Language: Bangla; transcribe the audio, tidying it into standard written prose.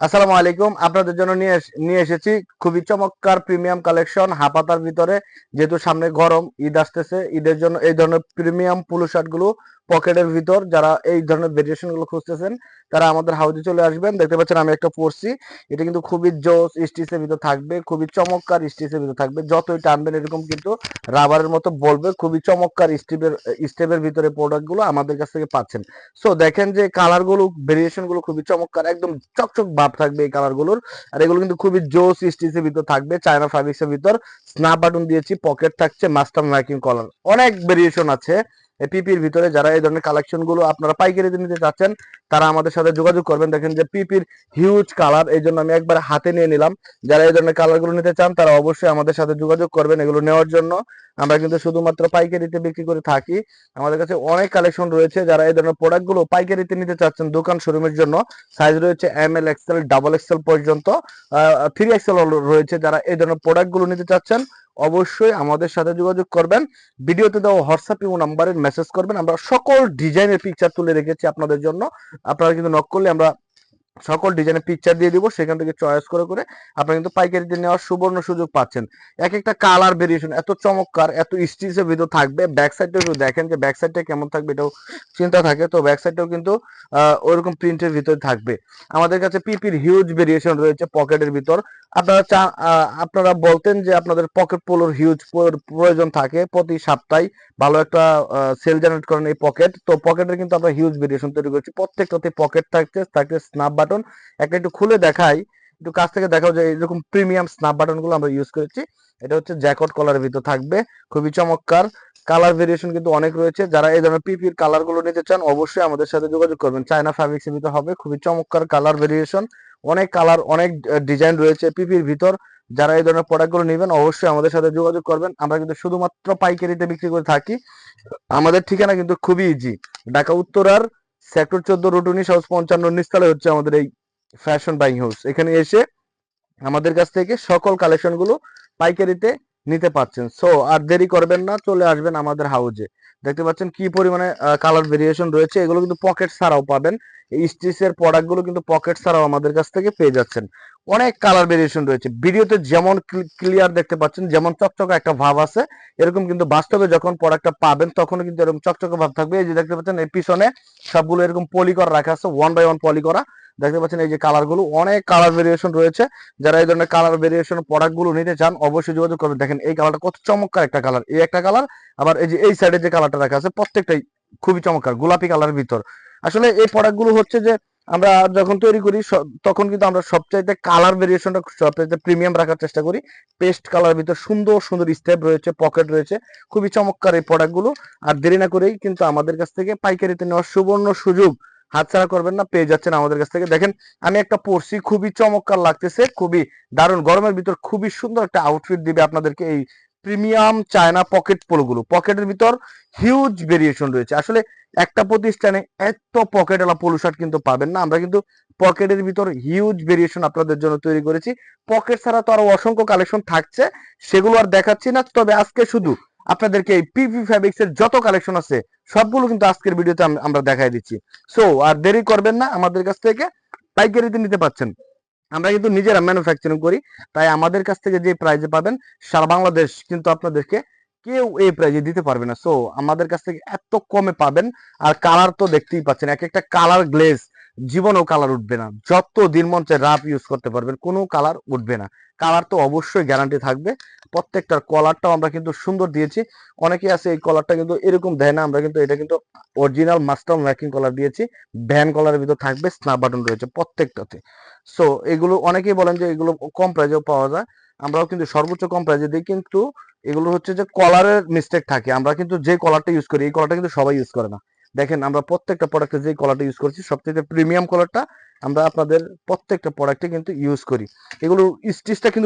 আসসালামু আলাইকুম। আপনাদের জন্য নিয়ে এসেছি খুবই চমৎকার প্রিমিয়াম কালেকশন হাপাতার ভিতরে। যেহেতু সামনে গরম ঈদ আসতেছে, ঈদের জন্য এই ধরনের প্রিমিয়াম পুলো শার্ট গুলো পকেটের ভিতর যারা এই ধরনের ভেরিয়েশন গুলো খুঁজতেছেন তারা আমাদের হাউজে চলে আসবেন। দেখতে পাচ্ছেন আমি একটা পরছি, এটা কিন্তু খুবই জোস স্টিচের ভিতর থাকবে, খুবই চমৎকার স্টিচের ভিতর থাকবে। যতই টানবেন এরকম কিন্তু রাবারের মতো বলবে। খুবই চমৎকার স্টেপের ভিতরে প্রোডাক্ট গুলো আমাদের কাছ থেকে পাচ্ছেন। সো দেখেন যে কালার গুলো ভেরিয়েশন গুলো খুবই চমৎকার, একদম চকচক ভাব থাকবে এই কালার গুলোর। আর এগুলো কিন্তু খুবই জোস স্টিচের ভিতর থাকবে, চায়না ফ্যাব্রিক্স এর ভিতর। স্ন্যাপ বাটন দিয়েছি, পকেট থাকছে, মাস্টার মার্কিং কলার, অনেক ভেরিয়েশন আছে পিপির ভিতরে। যারা এই ধরনের কালেকশন গুলো আপনারা পাইকারিতে নিতে চাচ্ছেন তারা আমাদের সাথে যোগাযোগ করবেন। দেখেন যে পিপির হিউজ কালার, এই জন্য আমি একবার হাতে নিয়ে নিলাম। যারা এই ধরনের কালার গুলো নিতে চান তারা অবশ্যই আমাদের সাথে যোগাযোগ করবেন এগুলো নেওয়ার জন্য। আমরা কিন্তু শুধুমাত্র পাইকারিতে বিক্রি করে থাকি। আমাদের কাছে অনেক কালেকশন রয়েছে। যারা এই ধরনের প্রোডাক্ট গুলো পাইকারিতে নিতে চাচ্ছেন দোকান শোরুমের জন্য, সাইজ রয়েছে ML XL ডাবল XL পর্যন্ত, 3XL রয়েছে। যারা এই ধরনের প্রোডাক্ট গুলো নিতে চাচ্ছেন অবশ্যই আমাদের সাথে যোগাযোগ করবেন। ভিডিওতে দেওয়া হোয়াটসঅ্যাপ এবং নাম্বারে মেসেজ করবেন। আমরা সকল ডিজাইনের পিকচার তুলে রেখেছি আপনাদের জন্য। আপনারা কিন্তু নক করলে আমরা সকল ডিজাইনের পিকচার দিয়ে দিব, সেখান থেকে চয়েস করে করে আপনারা কিন্তু পাইকারিতে নেওয়ার সুবর্ণ সুযোগ পাচ্ছেন। এক একটা কালার ভেরিয়েশন এত চমৎকার, এত স্টিচের ভিতর থাকবে। ব্যাক সাইডটা একটু দেখেন যে ব্যাক সাইডটা কেমন থাকবে, এটাও চিন্তা থাকে। তো ব্যাক সাইডটাও কিন্তু ওইরকম প্রিন্টের ভিতর থাকবে। আমাদের কাছে পিপির হিউজ ভেরিয়েশন রয়েছে পকেটের ভিতর। আপনারা বলতেন যে আপনাদের পকেট পোলোর হিউজ প্রয়োজন থাকে প্রতি সপ্তাহে, ভালো একটা সেল জেনারেট করেন এই পকেট। তো পকেটের কিন্তু আমরা হিউজ ভেরিয়েশন তৈরি করছি, প্রত্যেকটাতে পকেট থাকছে স্ন্যাপ বাটন। একটা একটু খুলে দেখাই, একটু কাছ থেকে দেখাও যে এরকম প্রিমিয়াম স্ন্যাপ বাটন গুলো আমরা ইউজ করেছি। এটা হচ্ছে জ্যাকট কলারের ভিতর থাকবে, খুবই চমৎকার। কালার ভেরিয়েশন কিন্তু অনেক রয়েছে। যারা এই ধরনের পিপির কালার গুলো নিতে চান অবশ্যই আমাদের সাথে যোগাযোগ করবেন। চায়না ফ্যাব্রিক্স এর ভিতর হবে, খুবই চমৎকার কালার ভেরিয়েশন, অনেক কালার, অনেক ডিজাইন রয়েছে পিপির ভিতর। যারা এই ধরনের প্রোডাক্ট গুলো নেবেন অবশ্যই আমাদের সাথে যোগাযোগ করবেন। আমরা কিন্তু শুধুমাত্র পাইকারিতে বিক্রি করে থাকি। আমাদের ঠিকানা কিন্তু খুবই ইজি, ঢাকা উত্তরার সেক্টর 14 রুট 19 হাউস 55 নিচতলে হচ্ছে আমাদের এই ফ্যাশন বাইং হাউস। এখানে এসে আমাদের কাছ থেকে সকল কালেকশন গুলো পাইকারিতে নিতে পাচ্ছেন। সো আর দেরি করবেন না, চলে আসবেন আমাদের হাউজে। দেখতে পাচ্ছেন কি পরিমাণে কালার ভেরিয়েশন রয়েছে। এগুলো কিন্তু পকেট ছাড়াও পাবেন। এই স্টিচের প্রোডাক্ট গুলো কিন্তু পকেট ছাড়াও আমাদের কাছ থেকে পেয়ে যাচ্ছেন। অনেক কালার ভেরিয়েশন রয়েছে। ভিডিওতে যেমন ক্লিয়ার দেখতে পাচ্ছেন, যেমন চকচকে একটা ভাব আছে, এরকম কিন্তু বাস্তবে যখন প্রোডাক্টটা পাবেন তখন কিন্তু এরকম চকচকে ভাব থাকবে। এই যে দেখতে পাচ্ছেন এই পিছনে সবগুলো এরকম পলি করা রাখা আছে, 1 বাই 1 পলি করা। দেখতে পাচ্ছেন এই যে কালার গুলো, অনেক কালার ভেরিয়েশন রয়েছে। যারা এই ধরনের কালার ভেরিয়েশন প্রোডাক্ট গুলো নিতে চান অবশ্যই যোগাযোগ করবেন। দেখেন এই কালারটা কত চমৎকার একটা কালার, এই একটা কালার। আবার এই যে এই সাইডে যে কালারটা রাখা আছে প্রত্যেকটাই খুবই চমৎকার, গোলাপি কালারের ভিতর। আসলে এই প্রোডাক্ট গুলো হচ্ছে যে আমরা যখন তৈরি করি তখন কিন্তু আমরা সবচাইতে কালার ভেরিয়েশনটা সবচাইতে প্রিমিয়াম রাখার চেষ্টা করি। পেস্ট কালার ভিতর সুন্দর সুন্দর স্টেপ রয়েছে, পকেট রয়েছে, খুবই চমৎকার এই প্রোডাক্ট গুলো। আর দেরি না করেই কিন্তু আমাদের কাছ থেকে পাইকারিতে নেওয়ার সুবর্ণ সুযোগ হাতছাড়া করবেন না, পেয়ে যাচ্ছেন আমাদের কাছ থেকে। দেখেন আমি একটা পরছি, খুবই চমৎকার লাগতেছে, খুবই দারুণ। গরমের ভিতর খুবই সুন্দর একটা আউটফিট দিবে আপনাদেরকে এই প্রিমিয়াম চায়না পকেট পোলোগুলো। পকেটের ভিতর হিউজ ভেরিয়েশন রয়েছে। আসলে একটা প্রতিষ্ঠানে এত পকেটওয়ালা পোলো শার্ট কিন্তু পাবেন না। আমরা কিন্তু পকেটের ভিতর হিউজ ভেরিয়েশন আপনাদের জন্য তৈরি করেছি। পকেট ছাড়া তো আরো অসংখ্য কালেকশন থাকছে, সেগুলো আর দেখাচ্ছি না। তবে আজকে শুধু আপনাদেরকে এই পিপি ফ্যাব্রিক্স এর যত কালেকশন আছে সবগুলো কিন্তু আজকের ভিডিওতে আমরা দেখাই দিচ্ছি। সো আর দেরি করবেন না, আমাদের কাছ থেকে পাইকারিতে নিতে পাচ্ছেন। আমরা কিন্তু নিজেরা ম্যানুফ্যাকচারিং করি, তাই আমাদের কাছ থেকে যে প্রাইজে পাবেন সারা বাংলাদেশ কিন্তু আপনাদেরকে কেউ এই প্রাইজে দিতে পারবে না। সো আমাদের কাছ থেকে এত কমে পাবেন। আর কালার তো দেখতেই পাচ্ছেন, এক একটা কালার গ্লেজ, জীবনেও কালার উঠবে না। যত দিন মন চায় রাফ ইউজ করতে পারবেন, কোনো কালার উঠবে না। কালার তো অবশ্যই গ্যারান্টি থাকবে। প্রত্যেকটার কলারটাও আমরা কিন্তু সুন্দর দিয়েছি। অনেকে আছে এই কলারটা কিন্তু এরকম দেয় না, আমরা কিন্তু এটা কিন্তু অরিজিনাল মাস্টার ম্যাকিং কলার দিয়েছি। ভ্যান কলারের ভিতর থাকবে, স্ন্যাপ বাটন রয়েছে প্রত্যেকটাতে। সো এগুলো অনেকেই বলেন যে এগুলো কম প্রাইজেও পাওয়া যায়, আমরাও কিন্তু সর্বোচ্চ কম প্রাইজে দিই। কিন্তু এগুলো হচ্ছে যে কলারের মিস্টেক থাকে। আমরা কিন্তু যে কলারটা ইউজ করি এই কলারটা কিন্তু সবাই ইউজ করে না। দেখেন আমরা প্রত্যেকটা প্রোডাক্টে যে কলারটা ইউজ করছি সবথেকে প্রিমিয়াম কলারটা আমরা আপনাদের প্রত্যেকটা প্রোডাক্টে কিন্তু ইউজ করি। এগুলো স্টিচটা কিন্তু